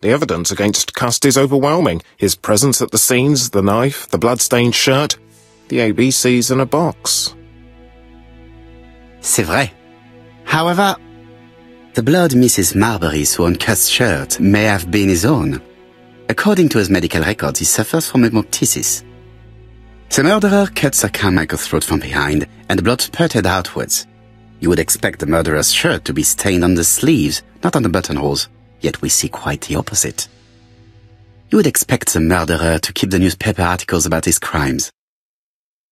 The evidence against Cust is overwhelming. His presence at the scenes, the knife, the blood-stained shirt, the ABCs in a box. C'est vrai. However, the blood Mrs. Marbury saw on Cust's shirt may have been his own. According to his medical records, he suffers from hemoptysis. The murderer cut Sir Carmichael's throat from behind, and the blood spurted outwards. You would expect the murderer's shirt to be stained on the sleeves, not on the buttonholes, yet we see quite the opposite. You would expect the murderer to keep the newspaper articles about his crimes.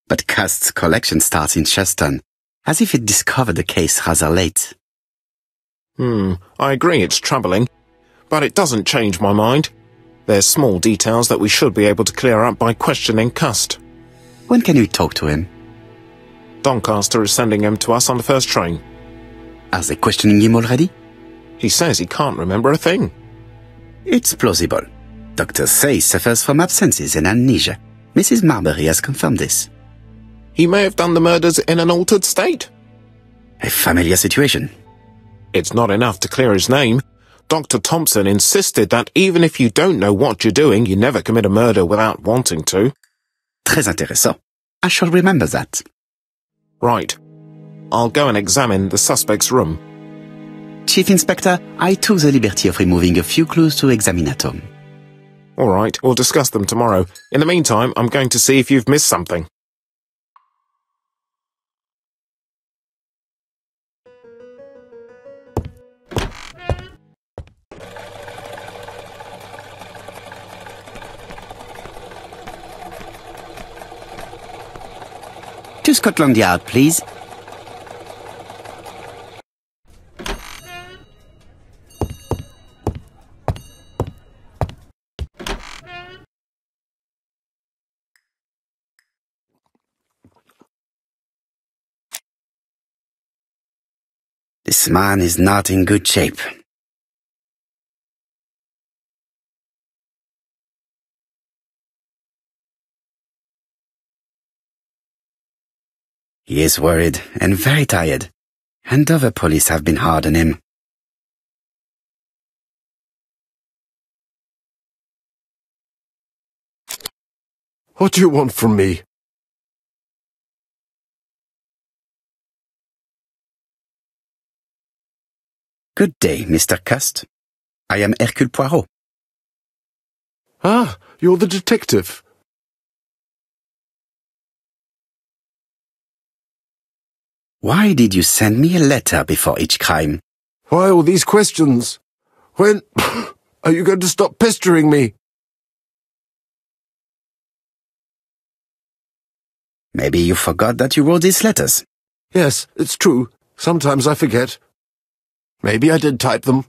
But Cust's collection starts in Cheston, as if it discovered the case rather late. I agree it's troubling, but it doesn't change my mind. There's small details that we should be able to clear up by questioning Cust. When can we talk to him? Doncaster is sending him to us on the first train. Are they questioning him already? He says he can't remember a thing. It's plausible. Doctors say he suffers from absences and amnesia. Mrs. Marbury has confirmed this. He may have done the murders in an altered state. A familiar situation. It's not enough to clear his name. Dr. Thompson insisted that even if you don't know what you're doing, you never commit a murder without wanting to. Très intéressant. I shall remember that. Right. I'll go and examine the suspect's room. Chief Inspector, I took the liberty of removing a few clues to examinatum. All right, we'll discuss them tomorrow. In the meantime, I'm going to see if you've missed something. To Scotland Yard, please. This man is not in good shape. He is worried and very tired, and other police have been hard on him. What do you want from me? Good day, Mr. Cust. I am Hercule Poirot. Ah, you're the detective. Why did you send me a letter before each crime? Why all these questions? When are you going to stop pestering me? Maybe you forgot that you wrote these letters. Yes, it's true. Sometimes I forget. Maybe I did type them.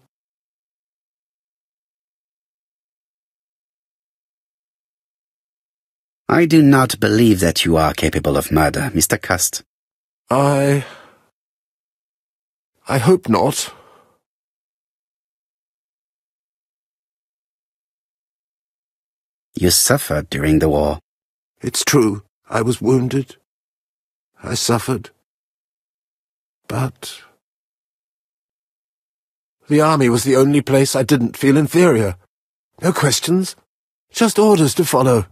I do not believe that you are capable of murder, Mr. Cust. I hope not. You suffered during the war. It's true. I was wounded. I suffered. But the army was the only place I didn't feel inferior. No questions. Just orders to follow.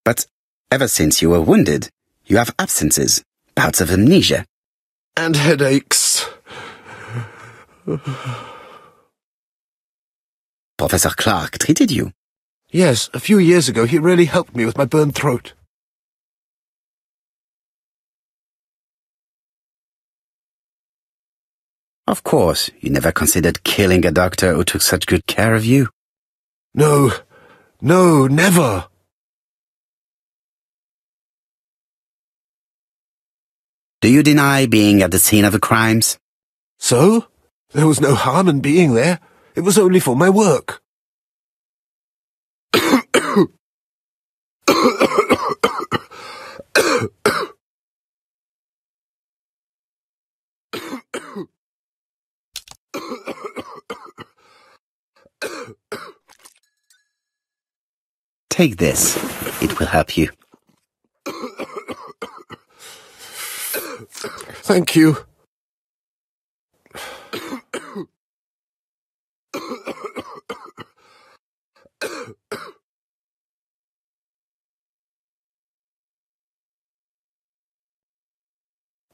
But ever since you were wounded, you have absences, bouts of amnesia. And headaches. Professor Clark treated you. Yes, a few years ago he really helped me with my burned throat. Of course, you never considered killing a doctor who took such good care of you. No, never. Do you deny being at the scene of the crimes? So? There was no harm in being there. It was only for my work. Take this. It will help you. Thank you.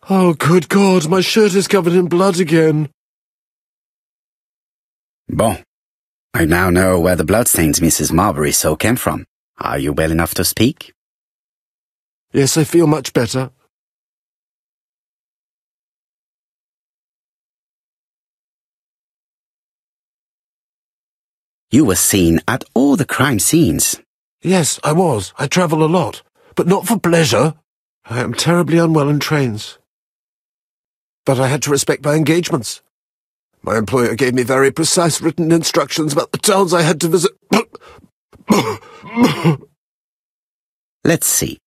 Oh, good God, my shirt is covered in blood again. Bon. I now know where the bloodstains Mrs. Marbury saw came from. Are you well enough to speak? Yes, I feel much better. You were seen at all the crime scenes. Yes, I was. I travel a lot, but not for pleasure. I am terribly unwell in trains. But I had to respect my engagements. My employer gave me very precise written instructions about the towns I had to visit. Let's see.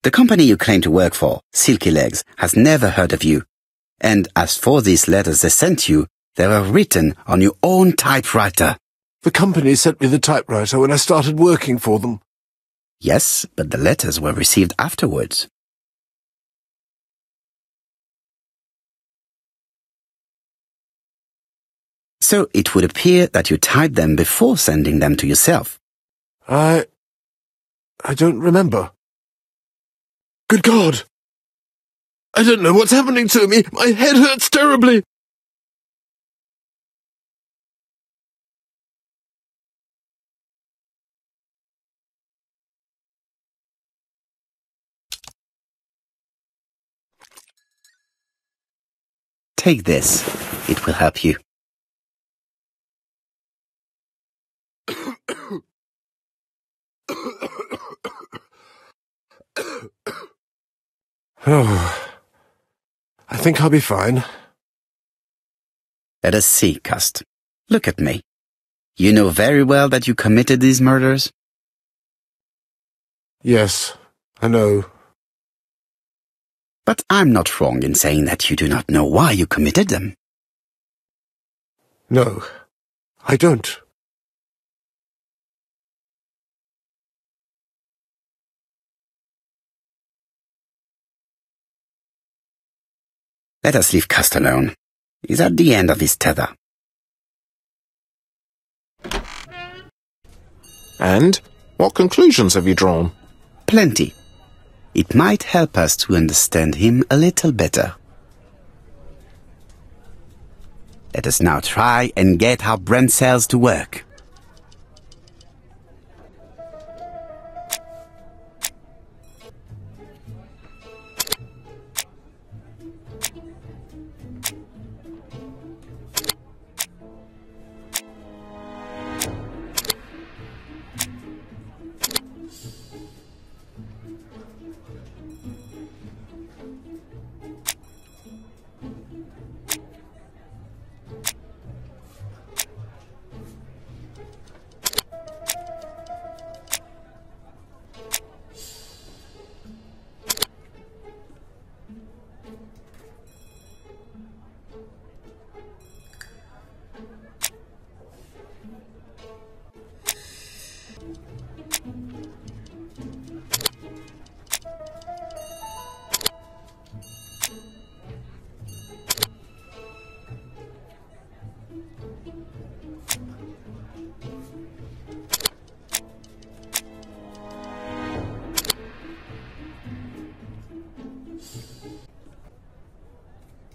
The company you claim to work for, Silky Legs, has never heard of you. And as for these letters they sent you, they were written on your own typewriter. The company sent me the typewriter when I started working for them. Yes, but the letters were received afterwards. So it would appear that you typed them before sending them to yourself. I don't remember. Good God! I don't know what's happening to me. My head hurts terribly. Take this. It will help you. Oh, I think I'll be fine. Let us see, Cust. Look at me. You know very well that you committed these murders? Yes, I know. But I'm not wrong in saying that you do not know why you committed them. No, I don't. Let us leave Cust alone. He's at the end of his tether. And? What conclusions have you drawn? Plenty. It might help us to understand him a little better. Let us now try and get our brain cells to work.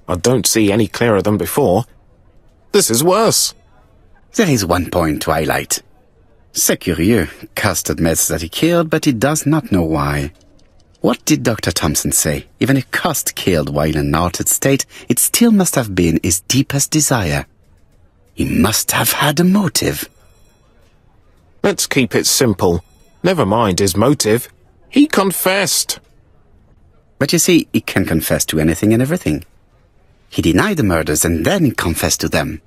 I don't see any clearer than before. This is worse. There is one point to highlight. C'est curieux. Cust admits that he killed, but he does not know why. What did Dr. Thompson say? Even if Cust killed while in an altered state, it still must have been his deepest desire. He must have had a motive. Let's keep it simple. Never mind his motive. He confessed. But you see, he can confess to anything and everything. He denied the murders and then confessed to them.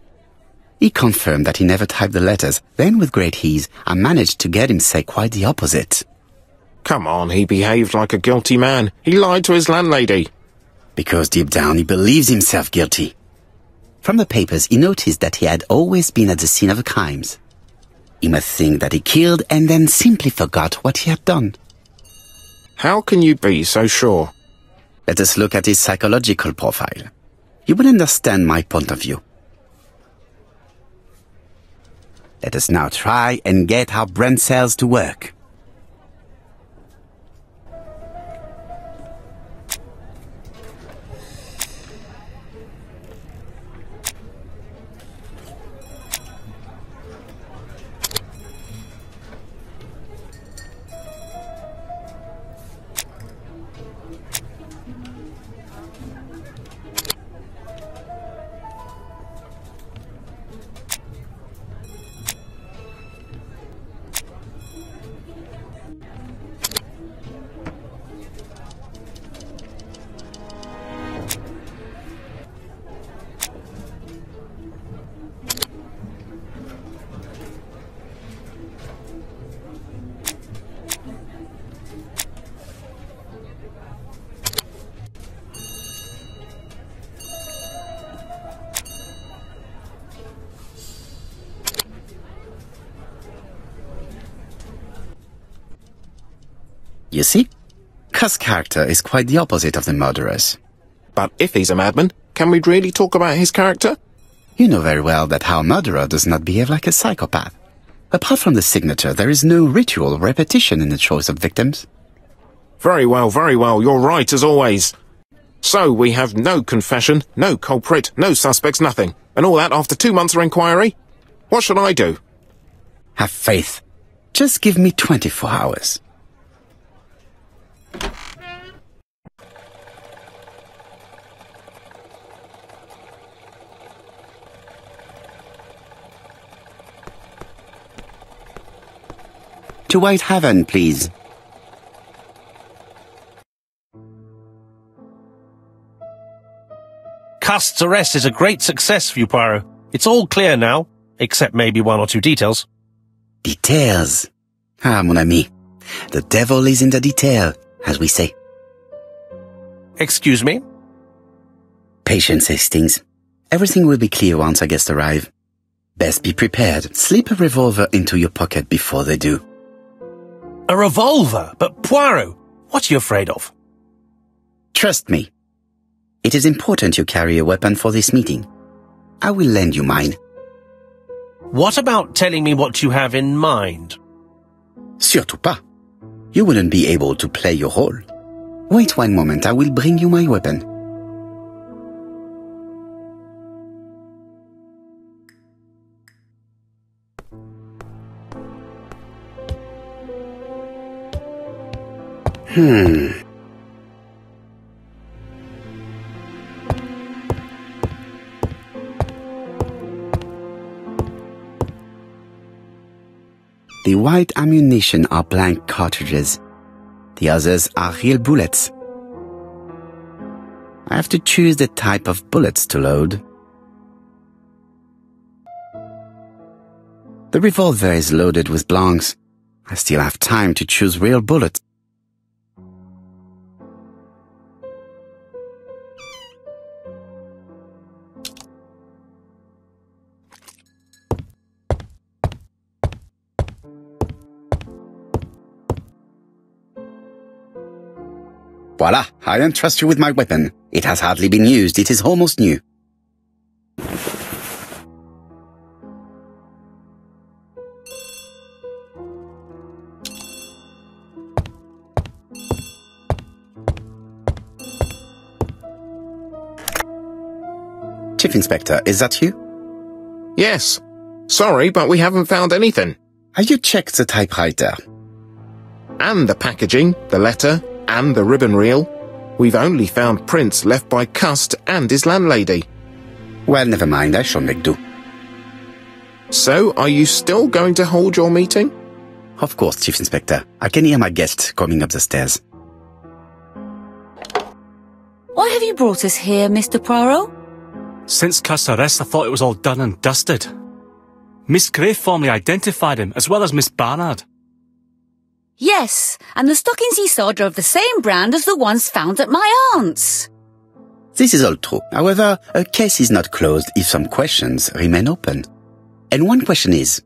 He confirmed that he never typed the letters, then with great ease, I managed to get him say quite the opposite. Come on, he behaved like a guilty man. He lied to his landlady. Because deep down he believes himself guilty. From the papers he noticed that he had always been at the scene of the crimes. He must think that he killed and then simply forgot what he had done. How can you be so sure? Let us look at his psychological profile. You will understand my point of view. Let us now try and get our brain cells to work. You see? Cust's character is quite the opposite of the murderer's. But if he's a madman, can we really talk about his character? You know very well that our murderer does not behave like a psychopath. Apart from the signature, there is no ritual or repetition in the choice of victims. Very well, you're right as always. So we have no confession, no culprit, no suspects, nothing. And all that after 2 months of inquiry? What should I do? Have faith. Just give me 24 hours. To Whitehaven, please. Cust's arrest is a great success for you, Poirot. It's all clear now, except maybe 1 or 2 details. Details. Ah, mon ami. The devil is in the detail, as we say. Excuse me? Patience, Hastings. Everything will be clear once our guests arrive. Best be prepared. Slip a revolver into your pocket before they do. A revolver? But Poirot, what are you afraid of? Trust me. It is important you carry a weapon for this meeting. I will lend you mine. What about telling me what you have in mind? Surtout pas. You wouldn't be able to play your role. Wait 1 moment, I will bring you my weapon. The white ammunition are blank cartridges. The others are real bullets. I have to choose the type of bullets to load. The revolver is loaded with blancs. I still have time to choose real bullets. Voila, I entrust you with my weapon. It has hardly been used, it is almost new. Chief Inspector, is that you? Yes. Sorry, but we haven't found anything. Have you checked the typewriter? And the packaging, the letter, and the ribbon reel. We've only found prints left by Cust and his landlady. Well, never mind, I shall make do. So, are you still going to hold your meeting? Of course, Chief Inspector. I can hear my guest coming up the stairs. Why have you brought us here, Mr. Poirot? Since Cust's arrest, I thought it was all done and dusted. Miss Gray formally identified him, as well as Miss Barnard. Yes, and the stockings he saw drove the same brand as the ones found at my aunt's. This is all true. However, a case is not closed if some questions remain open. And one question is,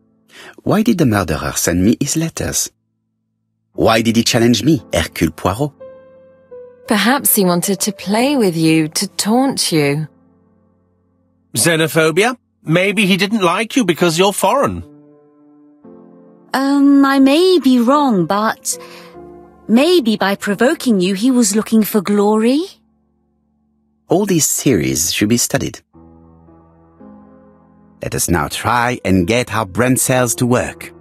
why did the murderer send me his letters? Why did he challenge me, Hercule Poirot? Perhaps he wanted to play with you, to taunt you. Xenophobia? Maybe he didn't like you because you're foreign. I may be wrong, but maybe by provoking you he was looking for glory? All these theories should be studied. Let us now try and get our brain cells to work.